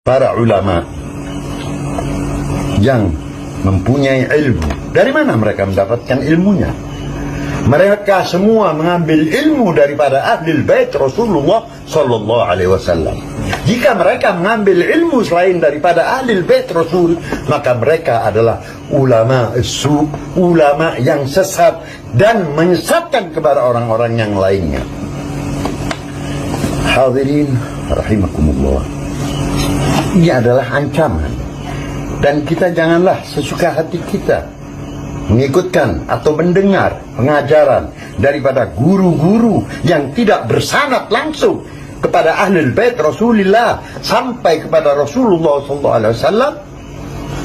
para ulama yang mempunyai ilmu. Dari mana mereka mendapatkan ilmunya? Mereka semua mengambil ilmu daripada ahli bait Rasulullah sallallahu alaihi wasallam. Jika mereka mengambil ilmu selain daripada ahli bait Rasul, maka mereka adalah ulama su, ulama yang sesat dan menyesatkan kepada orang-orang yang lainnya. Hadirin rahimakumullah. Ini adalah ancaman, dan kita janganlah sesuka hati kita mengikutkan atau mendengar pengajaran daripada guru-guru yang tidak bersanad langsung kepada ahli bait Rasulullah sampai kepada Rasulullah SAW,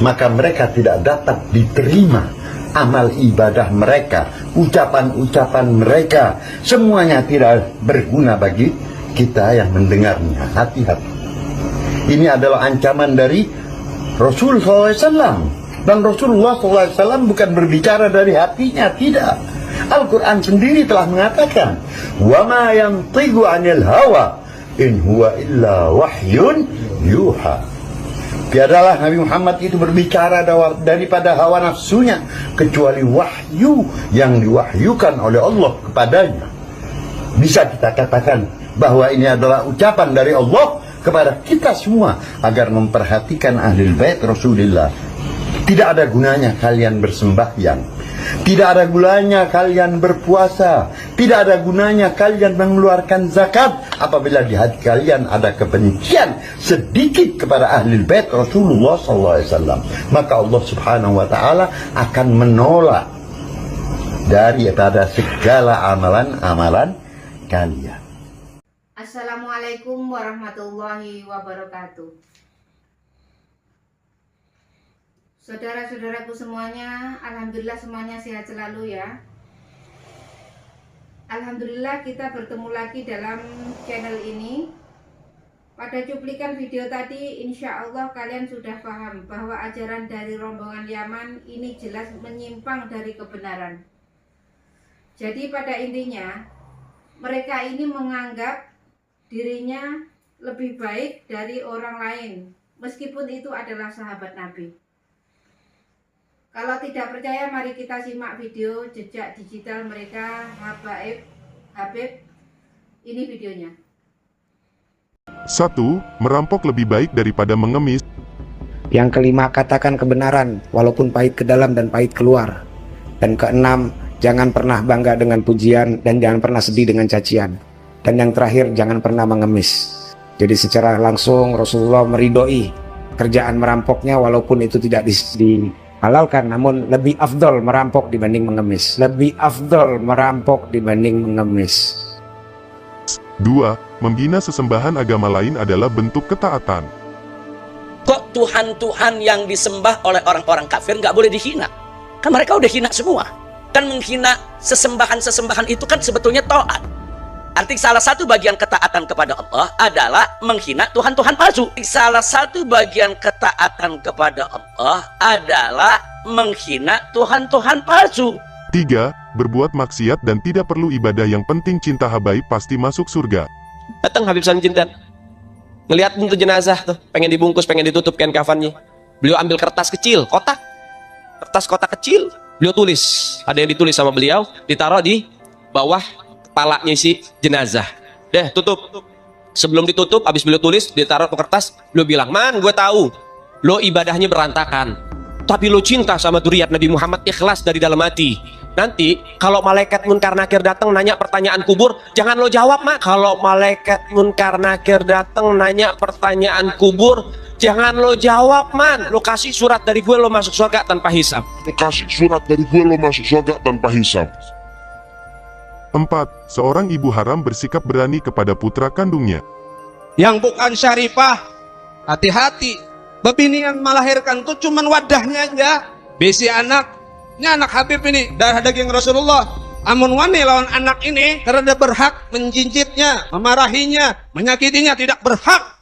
maka mereka tidak dapat diterima amal ibadah mereka, ucapan-ucapan mereka, semuanya tidak berguna bagi kita yang mendengarnya. Hati-hati. Ini adalah ancaman dari Rasul SAW. Dan Rasulullah SAW bukan berbicara dari hatinya, tidak. Al-Quran sendiri telah mengatakan, وَمَا يَنْطِقُ عَنِ الْهَوَى إِنْ هُوَ إِلَّا وَحْيٌ يُوحَى. Tiadalah Nabi Muhammad itu berbicara daripada hawa nafsunya, kecuali wahyu yang diwahyukan oleh Allah kepadanya. Bisa kita katakan bahwa ini adalah ucapan dari Allah kepada kita semua agar memperhatikan ahli bait Rasulullah. Tidak ada gunanya kalian bersembahyang, tidak ada gunanya kalian berpuasa, tidak ada gunanya kalian mengeluarkan zakat apabila di hati kalian ada kebencian sedikit kepada ahli bait Rasulullah SAW. Maka Allah Subhanahu wa Ta'ala akan menolak daripada segala amalan-amalan kalian. Assalamualaikum warahmatullahi wabarakatuh. Saudara-saudaraku semuanya, alhamdulillah semuanya sehat selalu ya. Alhamdulillah kita bertemu lagi dalam channel ini. Pada cuplikan video tadi, insya Allah kalian sudah paham bahwa ajaran dari rombongan Yaman ini jelas menyimpang dari kebenaran. Jadi pada intinya, mereka ini menganggap dirinya lebih baik dari orang lain, meskipun itu adalah sahabat Nabi. Kalau tidak percaya, mari kita simak video jejak digital mereka, Habib. Ini videonya. 1. Merampok lebih baik daripada mengemis. Yang kelima, katakan kebenaran walaupun pahit ke dalam dan pahit keluar. Dan keenam, jangan pernah bangga dengan pujian dan jangan pernah sedih dengan cacian. Dan yang terakhir, jangan pernah mengemis. Jadi secara langsung Rasulullah meridhoi kerjaan merampoknya walaupun itu tidak dihalalkan, namun lebih afdol merampok dibanding mengemis. Lebih afdol merampok dibanding mengemis. 2. Membina sesembahan agama lain adalah bentuk ketaatan. Kok Tuhan-Tuhan yang disembah oleh orang-orang kafir nggak boleh dihina? Kan mereka udah hina semua. Kan menghina sesembahan-sesembahan itu kan sebetulnya taat. Arti salah satu bagian ketaatan kepada Allah adalah menghina Tuhan-Tuhan palsu. Salah satu bagian ketaatan kepada Allah adalah menghina Tuhan-Tuhan palsu. 3. Berbuat maksiat dan tidak perlu ibadah, yang penting cinta habaib pasti masuk surga. Datang Habib Sanjintan, ngelihat untuk jenazah tuh, pengen dibungkus, pengen ditutup kain kafannya. Beliau ambil kertas kecil, kertas kotak kecil, beliau tulis. Ada yang ditulis sama beliau, ditaruh di bawah kepalanya si jenazah. Deh, tutup. Sebelum ditutup, habis beliau tulis, ditaruh ke kertas, beliau bilang, "Man, gue tahu lo ibadahnya berantakan, tapi lo cinta sama zuriat Nabi Muhammad, ikhlas dari dalam hati. Nanti kalau malaikat munkar nakir datang nanya pertanyaan kubur, jangan lo jawab, Mak. Kalau malaikat munkar nakir datang nanya pertanyaan kubur, jangan lo jawab, Man. Lo kasih surat dari gue, lo masuk surga tanpa hisab." Kasih surat dari gue, lo masuk surga tanpa hisab. 4. Seorang ibu haram bersikap berani kepada putra kandungnya. Yang bukan syarifah, hati-hati. Bebini yang melahirkan itu cuman wadahnya aja. Besi anak, ini anak Habib ini, darah daging Rasulullah. Amun wani lawan anak ini karena berhak menjinjitnya, memarahinya, menyakitinya, tidak berhak.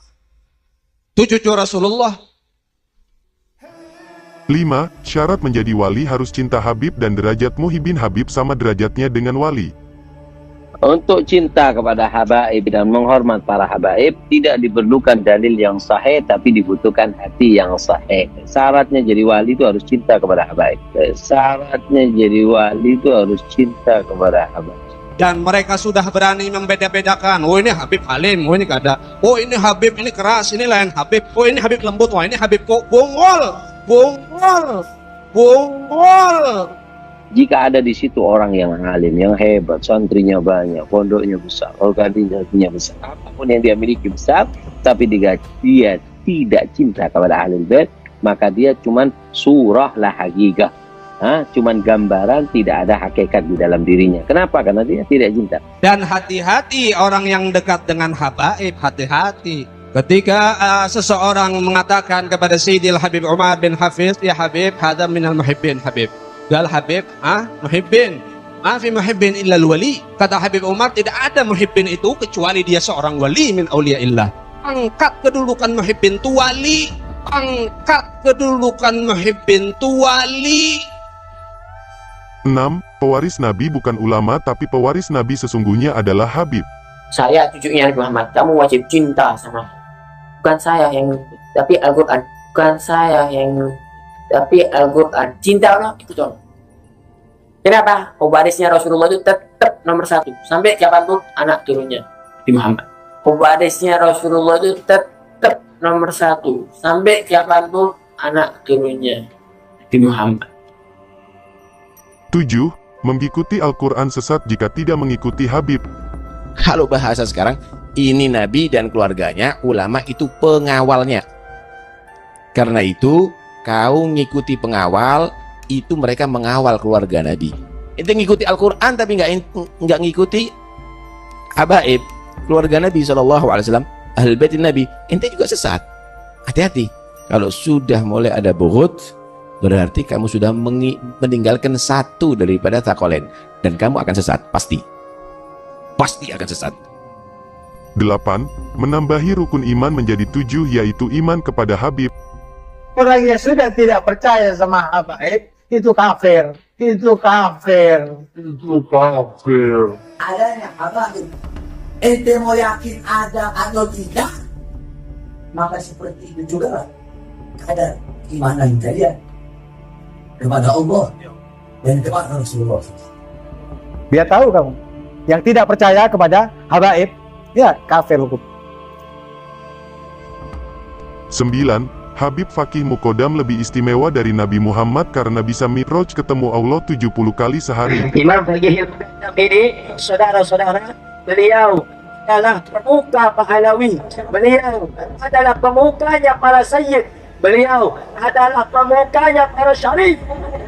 Itu cucu Rasulullah. 5. Syarat menjadi wali harus cinta Habib dan derajat muhibin Habib sama derajatnya dengan wali. Untuk cinta kepada habaib dan menghormat para habaib tidak diperlukan dalil yang sahih, tapi dibutuhkan hati yang sahih. Syaratnya jadi wali itu harus cinta kepada habaib. Syaratnya jadi wali itu harus cinta kepada habaib. Dan mereka sudah berani membeda-bedakan. Oh ini Habib Halim, oh ini kada. Oh ini Habib ini keras, ini lain Habib. Oh ini Habib lembut, wah ini Habib kok bongol, bongol, bongol. Jika ada di situ orang yang alim, yang hebat, santrinya banyak, pondoknya besar, organisasinya besar, apapun yang dia miliki besar, tapi dia tidak cinta kepada ahlul bait, maka dia cuman surah la hakikah, cuman gambaran, tidak ada hakikat di dalam dirinya. Kenapa? Karena dia tidak cinta. Dan hati-hati orang yang dekat dengan habaib, hati-hati. Ketika seseorang mengatakan kepada Sayyidil Habib Umar bin Hafiz, ya Habib, hadza minal muhibbin Habib. Gal Habib, muhibbin. Fi muhibbin illal wali. Kata Habib Umar, tidak ada muhibbin itu kecuali dia seorang wali min auliyaillah. Angkat kedudukan muhibbin tu wali. Angkat kedudukan muhibbin tu wali. 6. Pewaris Nabi bukan ulama, tapi pewaris Nabi sesungguhnya adalah Habib. Saya cucunya Nabi Muhammad, kamu wajib cinta sama. Bukan saya yang, tapi Al-Quran. Bukan saya yang, tapi Al-Quran. Cinta Allah itu dong. Kenapa? Pewarisnya Rasulullah itu tetap nomor 1 sampai kapanpun anak turunnya di Muhammad. Pewarisnya Rasulullah itu tetap nomor 1 sampai kapanpun anak turunnya di Muhammad. 7. Mengikuti Al-Quran sesat jika tidak mengikuti Habib. Kalau bahasa sekarang, ini Nabi dan keluarganya, ulama itu pengawalnya. Karena itu, kau ngikuti pengawal, itu mereka mengawal keluarga Nabi. Itu ngikuti Al-Quran tapi nggak ngikuti habaib, keluarga Nabi SAW, ahlul bait Nabi, ente juga sesat. Hati-hati. Kalau sudah mulai ada bughud, berarti kamu sudah meninggalkan satu daripada taqolain, dan kamu akan sesat, pasti akan sesat. 8. Menambahi rukun iman menjadi 7, yaitu iman kepada Habib. Orang yang sudah tidak percaya sama habaib itu kafir, itu kafir, itu kafir. Adanya habaib, ente mau yakin ada atau tidak, maka seperti itu juga kadar imanan kalian kepada Allah dan kepada Rasulullah. Biar tahu kamu, yang tidak percaya kepada habaib, ya kafir hukum. 9. Habib Fakih Mukodam lebih istimewa dari Nabi Muhammad karena bisa mi'raj ketemu Allah 70 kali sehari. Imam Fakih Mukodam ini, saudara-saudara, beliau adalah pemuka pahlawi, beliau adalah pemukanya para sayyid, beliau adalah pemukanya para syarif.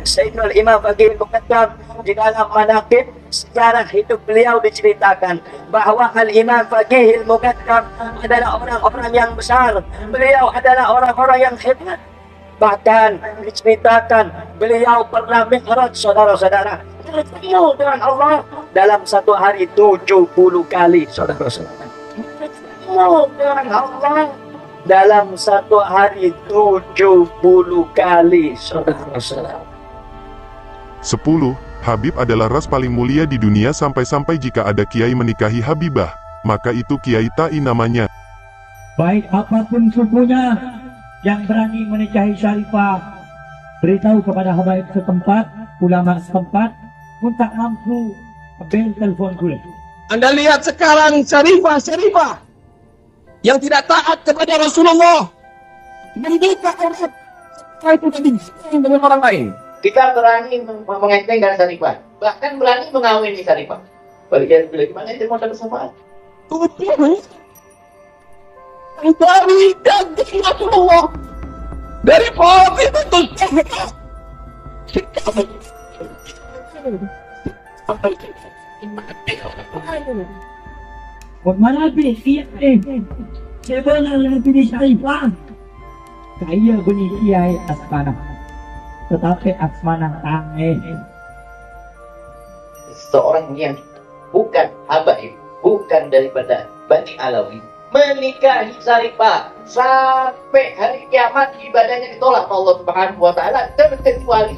Sayyidul Imam Fakih Mukodam di dalam manaqib sejarah hidup beliau diceritakan bahwa Al-Imam Fakih Mukodam adalah orang-orang yang besar, beliau adalah orang-orang yang hebat. Bahkan diceritakan beliau pernah mi'raj, saudara-saudara, bertemu dengan Allah dalam satu hari 70 kali, saudara-saudara. Bertemu dengan Allah dalam satu hari 70 kali, saudara-saudara. 10. Habib adalah ras paling mulia di dunia sampai-sampai jika ada kiai menikahi Habibah, maka itu kiai ta'i namanya. Baik apapun sukunya yang berani menikahi Syarifah, beritahu kepada habaib setempat, ulama setempat, pun tak mampu ambil telepon gue. Anda lihat sekarang Syarifah yang tidak taat kepada Rasulullah, membuka orang itu tadi dengan orang lain. Kita berani mengentengkan Syarifah, bahkan berani mengawini Syarifah. Bagaimana gimana itu mau bersama? Dari daging Rasulullah, dari Fatimah Mana pilih kiai? Sebenarnya pilih Syarifah. Saya bunyi kiai Asmana, tetapi Asmana tangan. Seorang yang bukan habaib, bukan daripada Bani Alawi, menikahi Syarifah sampai hari kiamat ibadahnya ditolak Allah Subhanahu wa taala, terkecuali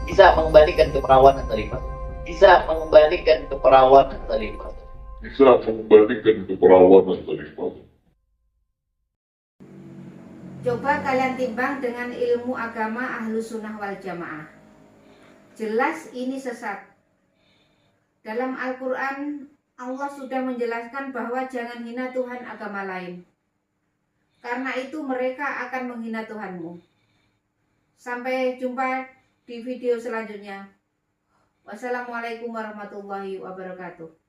bisa mengembalikan keperawanan Syarifah. Bisa mengembalikan keperawanan Syarifah. bisa mengembalikan keperawanan tadi malam. Coba kalian timbang dengan ilmu agama Ahlus Sunnah wal Jamaah. Jelas ini sesat. Dalam Al-Quran, Allah sudah menjelaskan bahwa jangan hina Tuhan agama lain. Karena itu mereka akan menghina Tuhanmu. Sampai jumpa di video selanjutnya. Wassalamualaikum warahmatullahi wabarakatuh.